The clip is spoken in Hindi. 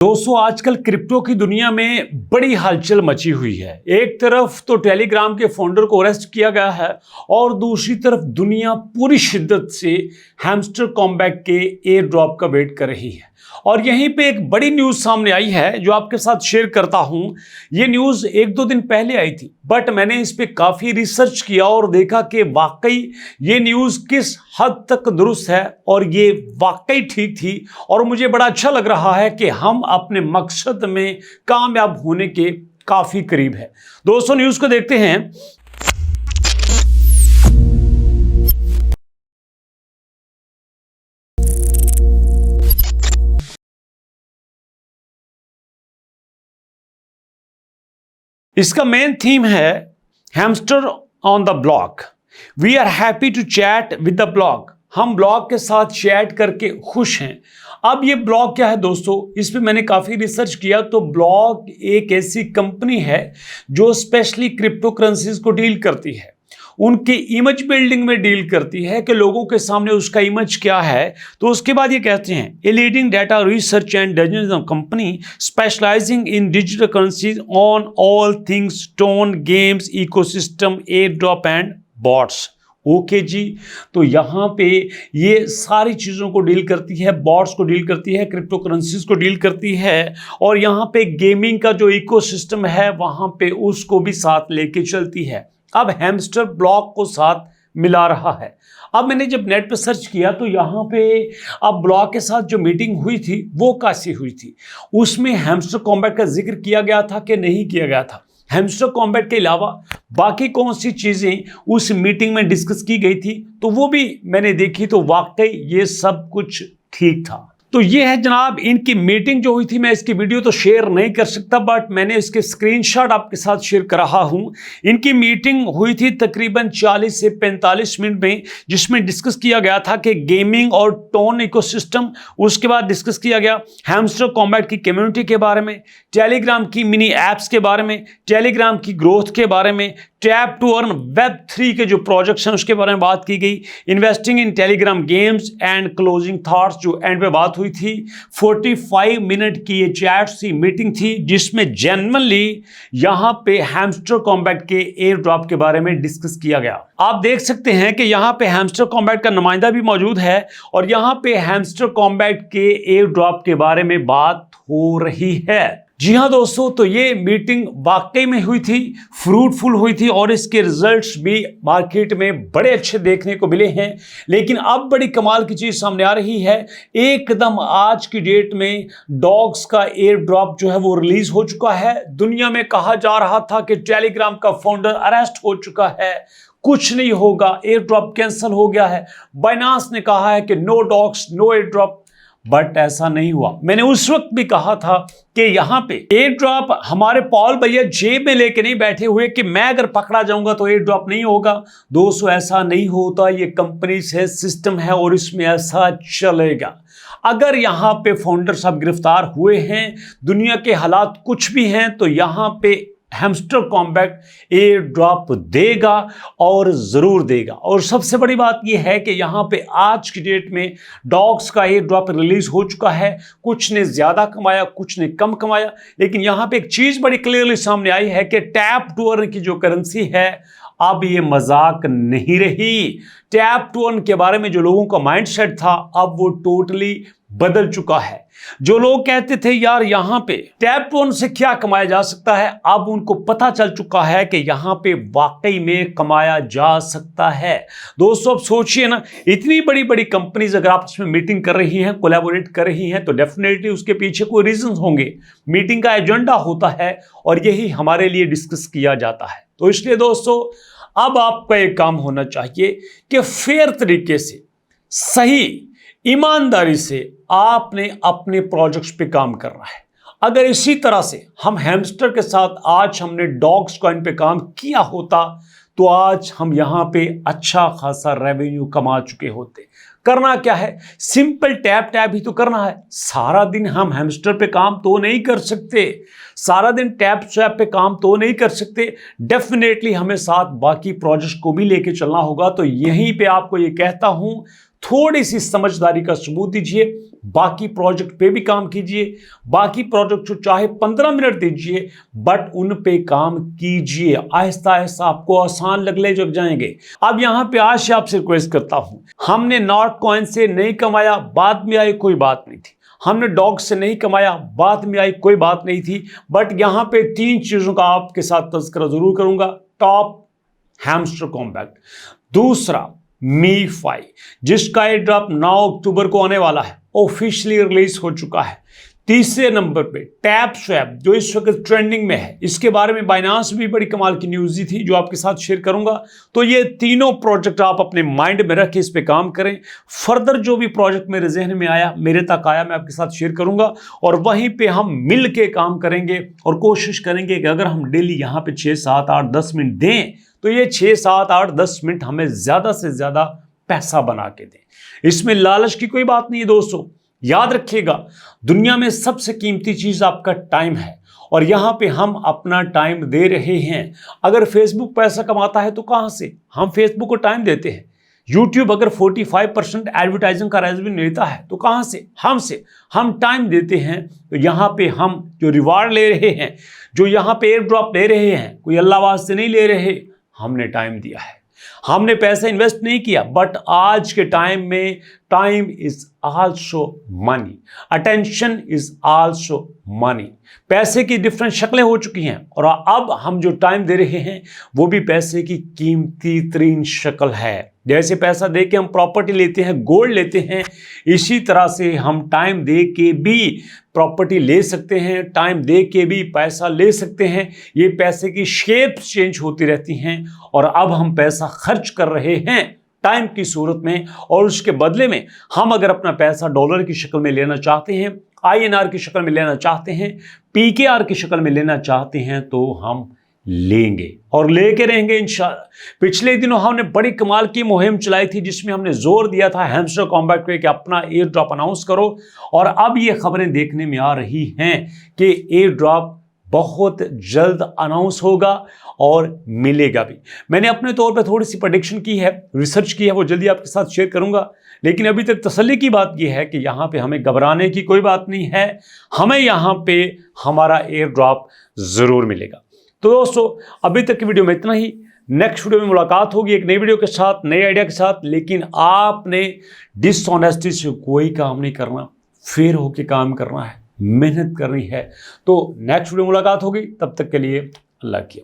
दोस्तों आजकल क्रिप्टो की दुनिया में बड़ी हलचल मची हुई है। एक तरफ तो टेलीग्राम के फाउंडर को अरेस्ट किया गया है और दूसरी तरफ दुनिया पूरी शिद्दत से हैमस्टर कॉम्बैक के एयर ड्रॉप का वेट कर रही है। और यहीं पे एक बड़ी न्यूज सामने आई है जो आपके साथ शेयर करता हूं। ये न्यूज एक दो दिन पहले आई थी, बट मैंने इस पे काफी रिसर्च किया और देखा कि वाकई ये न्यूज किस हद तक दुरुस्त है और ये वाकई ठीक थी। और मुझे बड़ा अच्छा लग रहा है कि हम अपने मकसद में कामयाब होने के काफी करीब है। दोस्तों न्यूज को देखते हैं। इसका मेन थीम है hamster on the block. We are happy to chat with the block. हम ब्लॉक के साथ चैट करके खुश हैं। अब ये ब्लॉक क्या है दोस्तों, इस पे मैंने काफ़ी रिसर्च किया। तो ब्लॉक एक ऐसी कंपनी है जो स्पेशली क्रिप्टो करेंसीज को डील करती है, उनकी इमेज बिल्डिंग में डील करती है कि लोगों के सामने उसका इमेज क्या है। तो उसके बाद ये कहते हैं a leading data research and digital company specialising in digital currencies on all things TON games ecosystem airdrop and bots. Okay जी, तो यहाँ पे ये सारी चीज़ों को डील करती है, बॉट्स को डील करती है, क्रिप्टो करेंसीज को डील करती है और यहाँ पे गेमिंग का जो इकोसिस्टम है वहाँ पे उसको भी साथ लेके चलती है। अब हैमस्टर ब्लॉक को साथ मिला रहा है। अब मैंने जब नेट पे सर्च किया तो यहाँ पे अब ब्लॉक के साथ जो मीटिंग हुई थी वो कैसी हुई थी, उसमें हैमस्टर कॉम्बैट का जिक्र किया गया था कि नहीं किया गया था। हैमस्टर कॉम्बैट के अलावा बाकी कौन सी चीज़ें उस मीटिंग में डिस्कस की गई थी तो वो भी मैंने देखी, तो वाकई ये सब कुछ ठीक था। तो ये है जनाब इनकी मीटिंग जो हुई थी। मैं इसकी वीडियो तो शेयर नहीं कर सकता, बट मैंने इसके स्क्रीनशॉट आपके साथ शेयर कर रहा हूं। इनकी मीटिंग हुई थी तकरीबन 40 से 45 मिनट में, जिसमें डिस्कस किया गया था कि गेमिंग और टोन इकोसिस्टम, उसके बाद डिस्कस किया गया हैमस्टर कॉम्बैट की कम्युनिटी के बारे में, टेलीग्राम की मिनी ऐप्स के बारे में, टेलीग्राम की ग्रोथ के बारे में, टैप टू अर्न Web3 के जो प्रोजेक्ट्स हैं उसके बारे में बात की गई, investing in Telegram games and closing thoughts जो एंड पे बात हुई थी। 45 मिनट की ये चैट सी मीटिंग थी जिसमें जेन्युइनली यहाँ पे हैमस्टर कॉम्बैट के एयर ड्रॉप के बारे में डिस्कस किया गया। आप देख सकते हैं कि यहाँ पे हैमस्टर कॉम्बैट का नुमाइंदा भी मौजूद है और यहाँ पे हैमस्टर कॉम्बैट के एयर ड्रॉप के बारे में बात हो रही है। जी हाँ दोस्तों, तो ये मीटिंग वाकई में हुई थी, फ्रूटफुल हुई थी और इसके रिजल्ट्स भी मार्केट में बड़े अच्छे देखने को मिले हैं। लेकिन अब बड़ी कमाल की चीज़ सामने आ रही है। एकदम आज की डेट में डॉग्स का एयर ड्रॉप जो है वो रिलीज हो चुका है। दुनिया में कहा जा रहा था कि टेलीग्राम का फाउंडर अरेस्ट हो चुका है, कुछ नहीं होगा, एयर ड्रॉप कैंसिल हो गया है। बाइनांस ने कहा है कि no dogs no air drop, but ऐसा नहीं हुआ। मैंने उस वक्त भी कहा था कि यहाँ पे एयर ड्रॉप हमारे पॉल भैया जेब में लेके नहीं बैठे हुए कि मैं अगर पकड़ा जाऊंगा तो एयर ड्रॉप नहीं होगा। दोस्तों ऐसा नहीं होता, ये कंपनी से सिस्टम है और इसमें ऐसा चलेगा। अगर यहाँ पे फाउंडर साहब गिरफ्तार हुए हैं, दुनिया के हालात कुछ भी हैं, तो यहाँ पे हैमस्टर कॉम्बैट एयर ड्रॉप देगा और ज़रूर देगा। और सबसे बड़ी बात यह है कि यहाँ पे आज की डेट में डॉग्स का एयर ड्रॉप रिलीज हो चुका है। कुछ ने ज़्यादा कमाया, कुछ ने कम कमाया, लेकिन यहाँ पे एक चीज़ बड़ी क्लियरली सामने आई है कि टैप टू अर्न की जो करेंसी है अब ये मजाक नहीं रही। टैप टू अर्न के बारे में जो लोगों का माइंडसेट था अब वो टोटली बदल चुका है। जो लोग कहते थे यार यहाँ पे टैप टू अर्न से क्या कमाया जा सकता है, अब उनको पता चल चुका है कि यहाँ पे वाकई में कमाया जा सकता है। दोस्तों अब सोचिए ना, इतनी बड़ी बड़ी कंपनीज अगर आपस में मीटिंग कर रही हैं, कोलैबोरेट कर रही हैं, तो डेफिनेटली उसके पीछे कोई रीजन होंगे। मीटिंग का एजेंडा होता है और यही हमारे लिए डिस्कस किया जाता है। तो इसलिए दोस्तों अब आपका एक काम होना चाहिए कि फेयर तरीके से, सही ईमानदारी से आपने अपने प्रोजेक्ट्स पे काम करना है। अगर इसी तरह से हम हैमस्टर के साथ आज हमने डॉग्स कॉइन पे काम किया होता तो आज हम यहाँ पे अच्छा खासा रेवेन्यू कमा चुके होते। करना क्या है, सिंपल टैप टैप ही तो करना है। सारा दिन हम हैमस्टर पे काम तो नहीं कर सकते, सारा दिन टैप स्वैप पे काम तो नहीं कर सकते। डेफिनेटली हमें साथ बाकी प्रोजेक्ट को भी लेके चलना होगा। तो यहीं पे आपको ये कहता हूं, थोड़ी सी समझदारी का सबूत दीजिए, बाकी प्रोजेक्ट पे भी काम कीजिए, बाकी प्रोजेक्ट को चाहे 15 मिनट दीजिए बट उन पे काम कीजिए। आहिस्ता आहिस्ता आपको आसान लगने लग जाएंगे। अब यहां पे आज से आपसे रिक्वेस्ट करता हूं, हमने नॉट कॉइन से नहीं कमाया, बाद में आई कोई बात नहीं थी। हमने डॉग से नहीं कमाया, बाद में आई कोई बात नहीं थी। बट यहां पे 3 चीजों का आपके साथ तज़किरा जरूर करूंगा। टॉप, हैमस्टर कॉम्पैक्ट, दूसरा मी-फाई जिसका एयर ड्रॉप 9 अक्टूबर को आने वाला है, ऑफिशियली रिलीज हो चुका है। तीसरे नंबर पे टैप स्वैप जो इस वक्त ट्रेंडिंग में है, इसके बारे में बाइनांस भी बड़ी कमाल की न्यूज़ दी थी जो आपके साथ शेयर करूंगा। तो ये तीनों प्रोजेक्ट आप अपने माइंड में रख के इस पे काम करें। फर्दर जो भी प्रोजेक्ट मेरे जहन में आया, मेरे तक आया, मैं आपके साथ शेयर करूंगा और वहीं पे हम मिल के काम करेंगे और कोशिश करेंगे कि अगर हम डेली यहाँ पे 6, 7, 8, 10 मिनट दें तो ये 6, 7, 8, 10 मिनट हमें ज़्यादा से ज़्यादा पैसा बना के दें। इसमें लालच की कोई बात नहीं है दोस्तों। याद रखिएगा, दुनिया में सबसे कीमती चीज़ आपका टाइम है और यहाँ पे हम अपना टाइम दे रहे हैं। अगर फेसबुक पैसा कमाता है तो कहाँ से? हम फेसबुक को टाइम देते हैं। यूट्यूब अगर 45% एडवर्टाइजिंग का रेवेन्यू लेता है तो कहाँ से? हमसे। हम टाइम देते हैं। तो यहाँ पे हम जो रिवार्ड ले रहे हैं, जो यहाँ पे एयर ड्रॉप ले रहे हैं, कोई अल्लाह वास्ते नहीं ले रहे, हमने टाइम दिया है। हमने पैसा इन्वेस्ट नहीं किया बट आज के टाइम में time is also money, attention is also money. पैसे की डिफरेंट शक्लें हो चुकी हैं और अब हम जो टाइम दे रहे हैं वो भी पैसे की कीमती तरीन शक्ल है। जैसे पैसा दे के हम प्रॉपर्टी लेते हैं, गोल्ड लेते हैं, इसी तरह से हम टाइम दे के भी प्रॉपर्टी ले सकते हैं, टाइम दे के भी पैसा ले सकते हैं। ये पैसे की शेप्स चेंज होती रहती हैं और अब हम पैसा खर्च कर रहे हैं टाइम की सूरत में और उसके बदले में हम अगर अपना पैसा डॉलर की शक्ल में लेना चाहते हैं, INR की शक्ल में लेना चाहते हैं, PKR की शक्ल में लेना चाहते हैं तो हम लेंगे और लेके रहेंगे इंशाल्लाह। पिछले दिनों हमने बड़ी कमाल की मुहिम चलाई थी जिसमें हमने जोर दिया था हैमस्टर कॉम्पैक्ट पे कि अपना एयर ड्रॉप अनाउंस करो और अब ये खबरें देखने में आ रही हैं कि एयर ड्रॉप बहुत जल्द अनाउंस होगा और मिलेगा भी। मैंने अपने तौर पे थोड़ी सी प्रेडिक्शन की है, रिसर्च की है, वो जल्दी आपके साथ शेयर करूंगा। लेकिन अभी तक तसल्ली की बात यह है कि यहाँ पे हमें घबराने की कोई बात नहीं है, हमें यहाँ पे हमारा एयर ड्रॉप ज़रूर मिलेगा। तो दोस्तों अभी तक की वीडियो में इतना ही। नेक्स्ट वीडियो में मुलाकात होगी एक नई वीडियो के साथ, नए आइडिया के साथ। लेकिन आपने डिसऑनेस्टी से कोई काम नहीं करना, फेयर होके काम करना है, मेहनत करनी है। तो नेक्स्ट वीडियो में मुलाकात होगी, तब तक के लिए अल्लाह की।